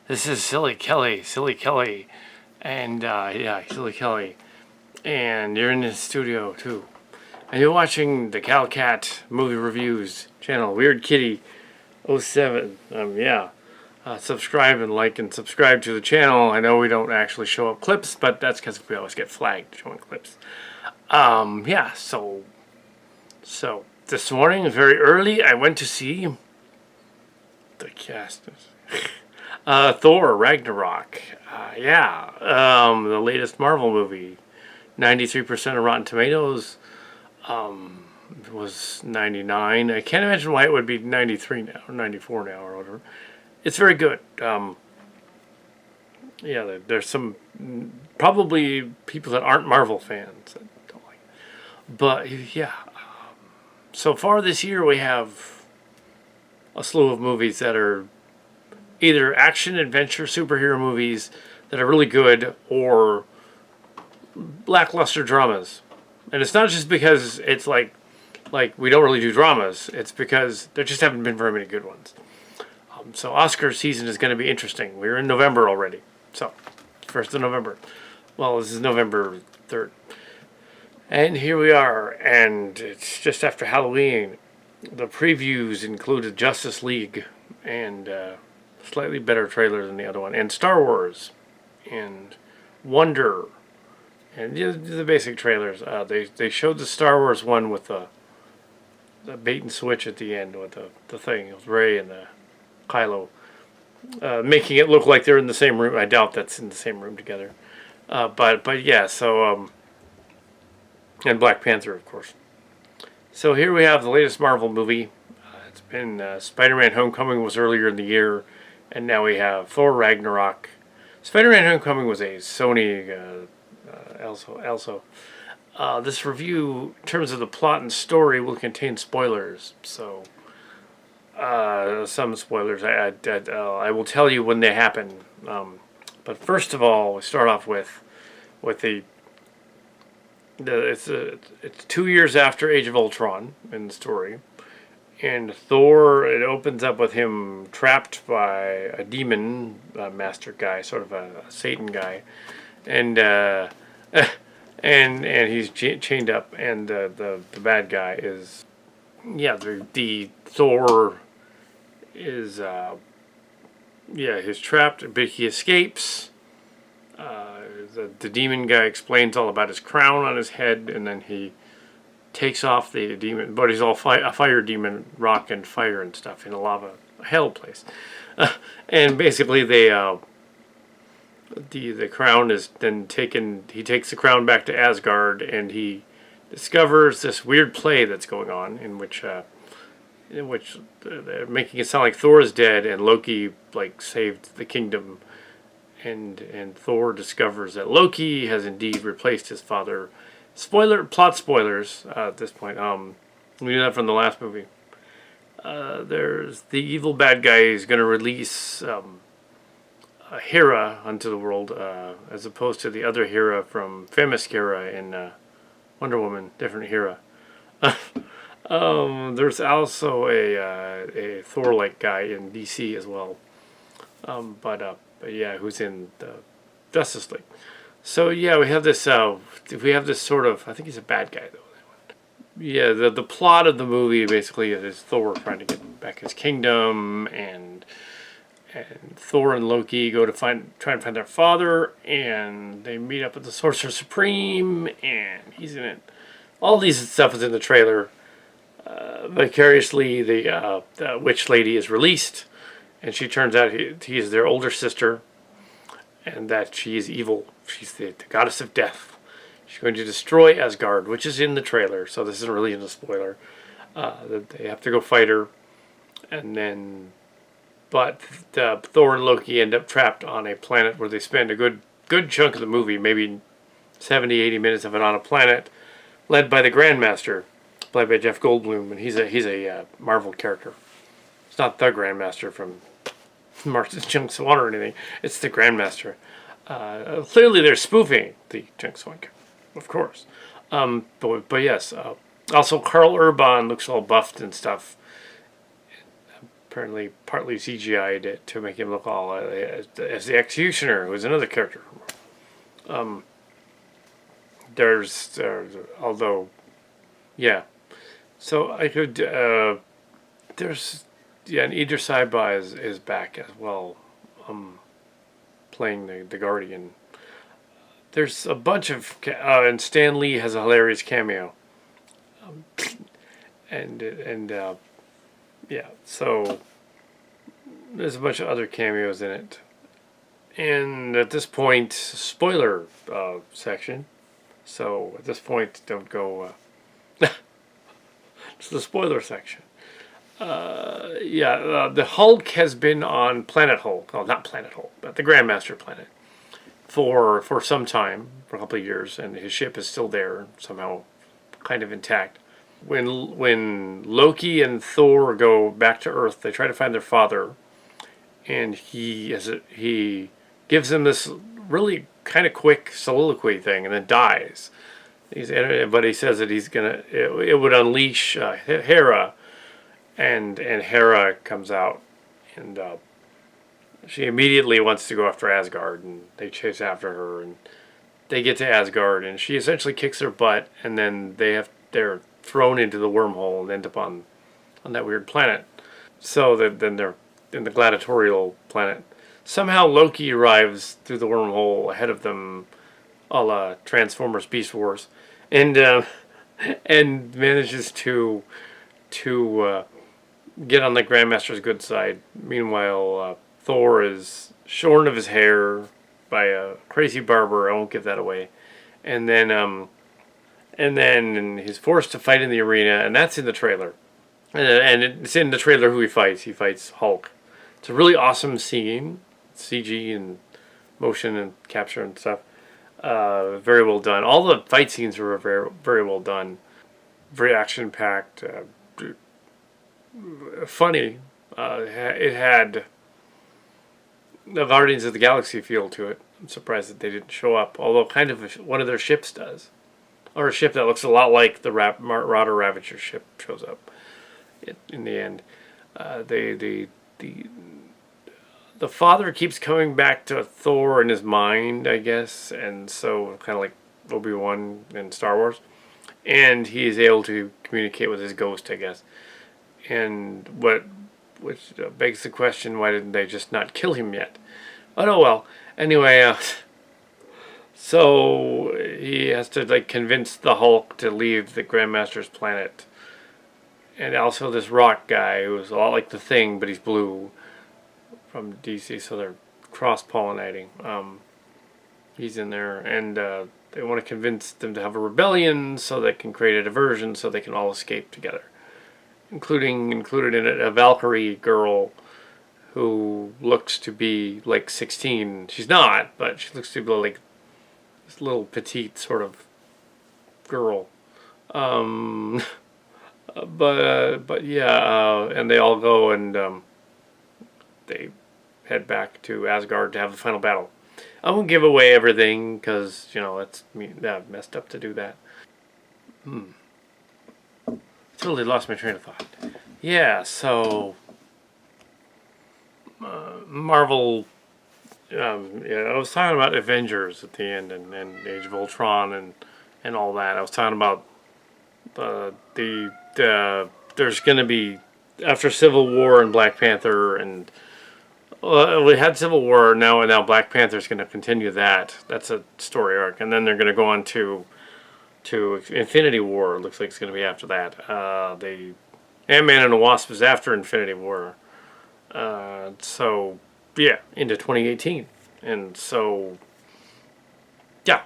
This is Silly Kelly, and yeah, Silly Kelly, and you're in the studio too, and you're watching the Cat Movie Reviews channel, Weird Kitty 07. Yeah, subscribe and like and subscribe to the channel. I know we don't actually show up clips, but that's because we always get flagged showing clips. Yeah, so this morning, very early, I went to see the cast. Thor Ragnarok. The latest Marvel movie. 93% of Rotten Tomatoes. It was 99. I can't imagine why it would be 93 now, or 94 now, or whatever. It's very good. Yeah, there's some probably people that aren't Marvel fans that don't like it. But yeah, so far this year we have a slew of movies that are either action, adventure, superhero movies that are really good, or lackluster dramas. And it's not just because it's like we don't really do dramas. It's because there just haven't been very many good ones. So Oscar season is going to be interesting. We're in November already. So 1st of November. Well, this is November 3rd. And here we are. And it's just after Halloween. The previews included Justice League and slightly better trailer than the other one, and Star Wars, and Wonder, and the basic trailers. They showed the Star Wars one with the bait and switch at the end with the thing. It was Rey and the Kylo, making it look like they're in the same room. I doubt that's in the same room together. But yeah, so and Black Panther, of course. So here we have the latest Marvel movie. It's been Spider-Man: Homecoming was earlier in the year, and now we have Thor Ragnarok. Spider-Man: Homecoming was a Sony also. This review, in terms of the plot and story, will contain spoilers. So some spoilers. I will tell you when they happen. But first of all, we start off with it's 2 years after Age of Ultron in the story, and Thor. It opens up with him trapped by a demon master guy, sort of a Satan guy, and and he's chained up, and the bad guy is the Thor is he's trapped, but he escapes. The demon guy explains all about his crown on his head, and then he takes off the demon, but he's all a fire demon, rock and fire and stuff in a lava hell place. And basically, the crown is then taken. He takes the crown back to Asgard, and he discovers this weird play that's going on, in which they're making it sound like Thor is dead and Loki saved the kingdom. And Thor discovers that Loki has indeed replaced his father. Plot spoilers at this point. We knew that from the last movie. There's the evil bad guy is going to release Hera onto the world, as opposed to the other Hera from famous Hera in Wonder Woman, different Hera. There's also a Thor-like guy in DC as well. But yeah, who's in the Justice League. So yeah, we have this sort of, I think he's a bad guy though. Yeah, the plot of the movie basically is Thor trying to get back his kingdom, and Thor and Loki go to try and find their father, and they meet up with the Sorcerer Supreme, and he's in it. All these stuff is in the trailer. Vicariously, the witch lady is released, and she turns out he is their older sister, and that she is evil. She's the goddess of death. She's going to destroy Asgard, which is in the trailer, so this isn't really a spoiler. They have to go fight her, but Thor and Loki end up trapped on a planet where they spend a good chunk of the movie, maybe 70-80 minutes of it, on a planet led by the Grandmaster, played by Jeff Goldblum, and he's a Marvel character. It's not the Grandmaster from Martin Jung Swan or anything. It's the Grandmaster. Clearly, they're spoofing the Jung Swan character, of course. But yes. Also, Karl Urban looks all buffed and stuff. apparently partly CGI'd it to make him look all as the Executioner, who was another character. There's although, yeah. So I could there's and Idris Elba is back as well, playing the Guardian. There's a bunch of and Stan Lee has a hilarious cameo, and yeah. So there's a bunch of other cameos in it, and at this point, spoiler section. So at this point, don't go. It's the spoiler section. The Hulk has been on Planet Hulk. Oh, not Planet Hulk, but the Grandmaster planet for some time, for a couple of years, and his ship is still there somehow, kind of intact. When Loki and Thor go back to Earth, they try to find their father, and he gives them this really kind of quick soliloquy thing, and then dies. But he says that it would unleash Hera, and Hera comes out, and she immediately wants to go after Asgard, and they chase after her, and they get to Asgard, and she essentially kicks their butt, and then they're thrown into the wormhole and end up on that weird planet. So then they're in the gladiatorial planet. Somehow Loki arrives through the wormhole ahead of them, a la Transformers Beast Wars, and manages to get on the Grandmaster's good side. Meanwhile, Thor is shorn of his hair by a crazy barber. I won't give that away. And then he's forced to fight in the arena, and that's in the trailer. And it's in the trailer who he fights. He fights Hulk. It's a really awesome scene, CG and motion and capture and stuff. Very well done. All the fight scenes were very, very well done. Very action-packed. Funny. It had the Guardians of the Galaxy feel to it. I'm surprised that they didn't show up. Although kind of one of their ships does. Or a ship that looks a lot like the Marauder Ravager ship shows up in the end. The father keeps coming back to Thor in his mind, I guess, and so kind of like Obi-Wan in Star Wars. And he is able to communicate with his ghost, I guess. And which begs the question, why didn't they just not kill him yet? Oh, no, well. Anyway, so he has to convince the Hulk to leave the Grandmaster's planet. And also this rock guy who's a lot like the Thing, but he's blue, from DC, so they're cross-pollinating. He's in there, and they want to convince them to have a rebellion so they can create a diversion so they can all escape together. Included in it a Valkyrie girl who looks to be like 16. She's not, but she looks to be like this little petite sort of girl. But yeah, and they all go and they head back to Asgard to have the final battle. I won't give away everything because it's messed up to do that. Totally lost my train of thought. Yeah, so Marvel. I was talking about Avengers at the end and Age of Ultron and all that. I was talking about there's going to be, after Civil War and Black Panther, and we had Civil War, now Black Panther's going to continue that. That's a story arc, and then they're going to go on to Infinity War. It looks like it's going to be after that. The Ant-Man and the Wasp is after Infinity War. So yeah, into 2018, and so yeah.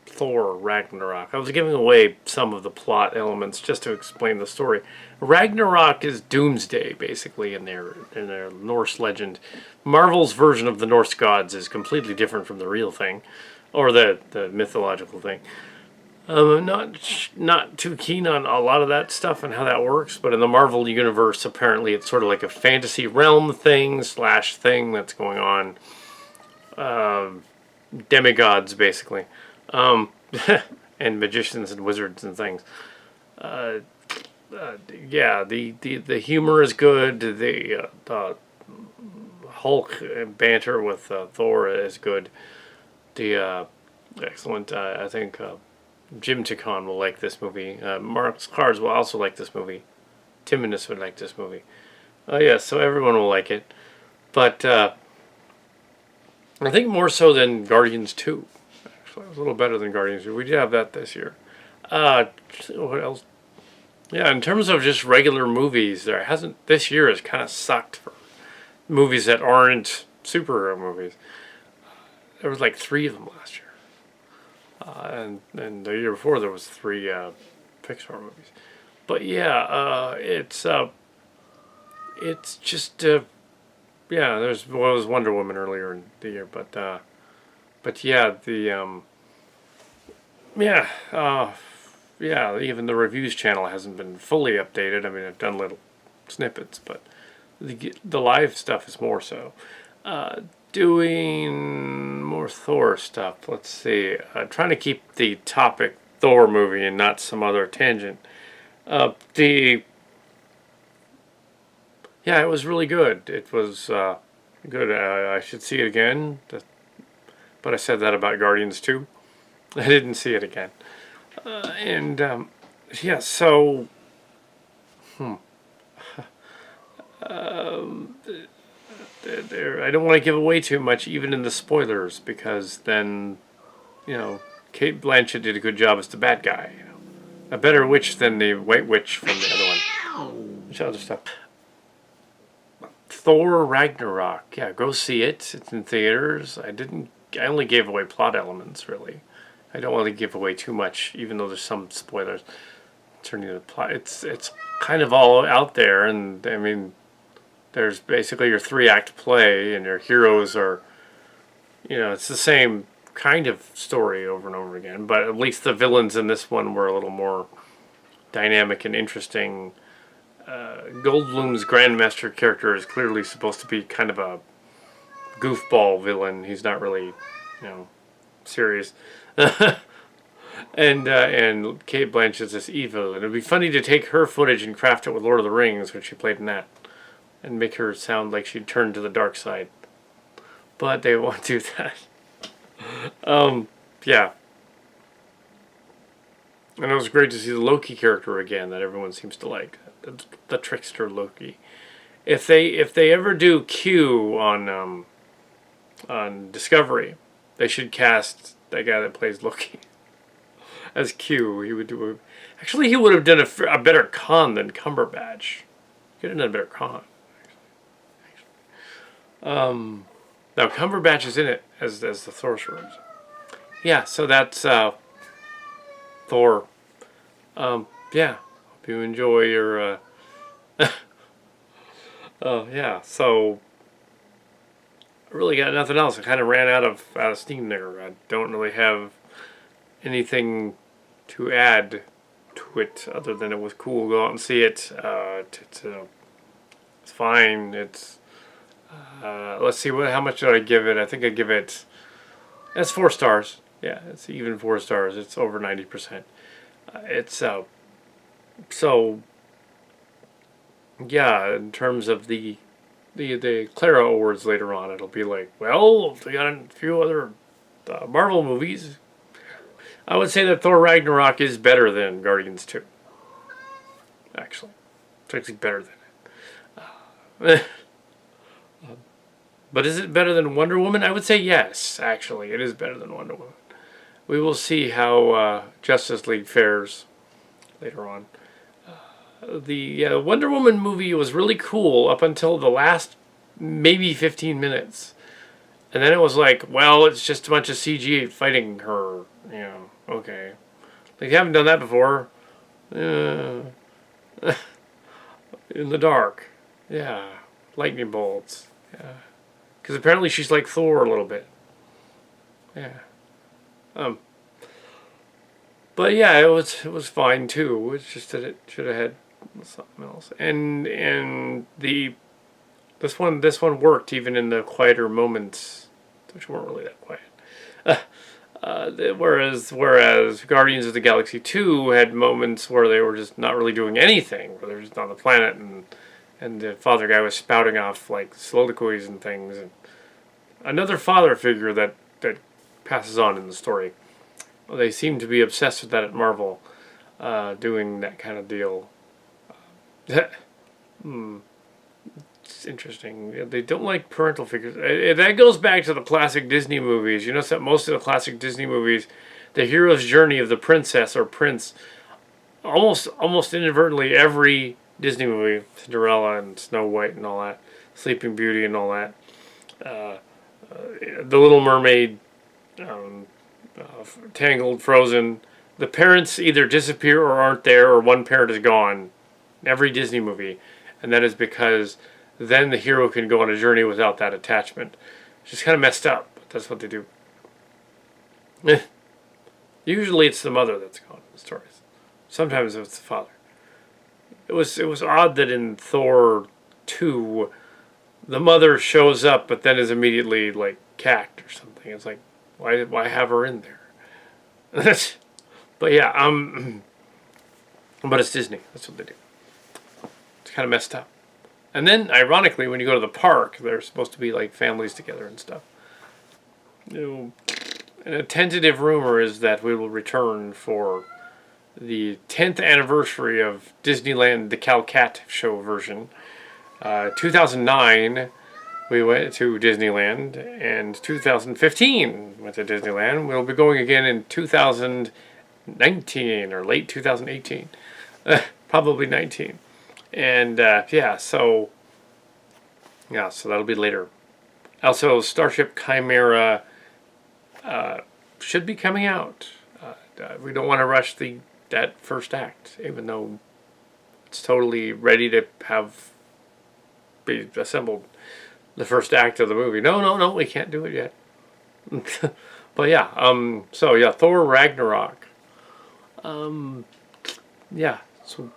Thor Ragnarok. I was giving away some of the plot elements just to explain the story. Ragnarok is doomsday, basically, in their Norse legend. Marvel's version of the Norse gods is completely different from the real thing, or the mythological thing. Not too keen on a lot of that stuff and how that works, but in the Marvel universe, apparently it's sort of like a fantasy realm thing that's going on. Demigods, basically. And magicians and wizards and things. yeah, the humor is good. The Hulk banter with Thor is good. The excellent. I think Jim Chacon will like this movie. Mark Cars will also like this movie. Timonus would like this movie. Oh yeah, so everyone will like it. But I think more so than Guardians 2. Actually, it was a little better than Guardians 2. We did have that this year. What else? Yeah, in terms of just regular movies, there hasn't. This year has kind of sucked for movies that aren't superhero movies. There was like 3 of them last year, and the year before there was 3 Pixar movies. But yeah, it's just yeah. There's was Wonder Woman earlier in the year, but yeah, the yeah. Yeah, even the reviews channel hasn't been fully updated. I mean, I've done little snippets, but the live stuff is more so. Doing more Thor stuff. Let's see. Trying to keep the topic Thor movie and not some other tangent. Yeah, it was really good. It was good. I should see it again. But I said that about Guardians 2. I didn't see it again. And yeah, so I don't want to give away too much, even in the spoilers, because then, Kate Blanchett did a good job as the bad guy. A better witch than the White Witch from the other one. Which other stuff? Thor Ragnarok. Yeah, go see it. It's in theaters. I only gave away plot elements, really. I don't want to give away too much, even though there's some spoilers turning to the plot. It's kind of all out there, and I mean, there's basically your 3-act play, and your heroes are, it's the same kind of story over and over again, but at least the villains in this one were a little more dynamic and interesting. Goldblum's Grandmaster character is clearly supposed to be kind of a goofball villain. He's not really, serious. and Kate Blanchett's this evil, and it'd be funny to take her footage and craft it with Lord of the Rings when she played in that, and make her sound like she'd turned to the dark side. But they won't do that. Yeah. And it was great to see the Loki character again that everyone seems to like, the trickster Loki. If they ever do Q on Discovery, they should cast that guy that plays Loki as Q. He would do actually he would have done a better Khan than Cumberbatch. He could have done a better Khan. Now Cumberbatch is in it as the sorcerer. Yeah, so that's Thor. Yeah, hope you enjoy your. Yeah, so I really got nothing else. I kind of ran out of steam there. I don't really have anything to add to it other than it was cool. Go out and see it. It's fine. It's let's see how much did I give it? I think I give it. That's 4 stars. Yeah, it's even 4 stars. It's over 90%. It's so yeah. In terms of the Clara Awards later on, it'll be like, well, we got a few other Marvel movies. I would say that Thor Ragnarok is better than Guardians 2. Actually, it's actually better than it. But is it better than Wonder Woman? I would say yes, actually. It is better than Wonder Woman. We will see how Justice League fares later on. The Wonder Woman movie was really cool up until the last maybe 15 minutes. And then it was like, well, it's just a bunch of CG fighting her. Okay. Like, you haven't done that before. In the dark. Yeah. Lightning bolts. Yeah. Because apparently she's like Thor a little bit. Yeah. But yeah, it was fine too. It's just that it should have had something else. And this one worked even in the quieter moments, which weren't really that quiet. Whereas Guardians of the Galaxy 2 had moments where they were just not really doing anything, where they're just on the planet and the father guy was spouting off like soliloquies and things. And another father figure that passes on in the story. They seem to be obsessed with that at Marvel, doing that kind of deal. It's interesting. They don't like parental figures. That goes back to the classic Disney movies. You notice that most of the classic Disney movies, the hero's journey of the princess or prince, almost inadvertently every Disney movie, Cinderella and Snow White and all that, Sleeping Beauty and all that, The Little Mermaid, Tangled, Frozen, the parents either disappear or aren't there, or one parent is gone. Every Disney movie, and that is because then the hero can go on a journey without that attachment. It's just kind of messed up, but that's what they do. Usually it's the mother that's gone in the stories. Sometimes it's the father. It was odd that in Thor 2, the mother shows up, but then is immediately like cacked or something. It's like, why have her in there? But yeah, but it's Disney. That's what they do. It's kind of messed up. And then, ironically, when you go to the park, they're supposed to be like families together and stuff. And a tentative rumor is that we will return for the 10th anniversary of Disneyland, the Cal-Cat show version. 2009, we went to Disneyland, and 2015 went to Disneyland. We'll be going again in 2019 or late 2018, probably 19. And so that'll be later. Also, Starship Chimera should be coming out. We don't want to rush that first act, even though it's totally ready to be assembled. The first act of the movie. No, we can't do it yet. But yeah, Thor Ragnarok. So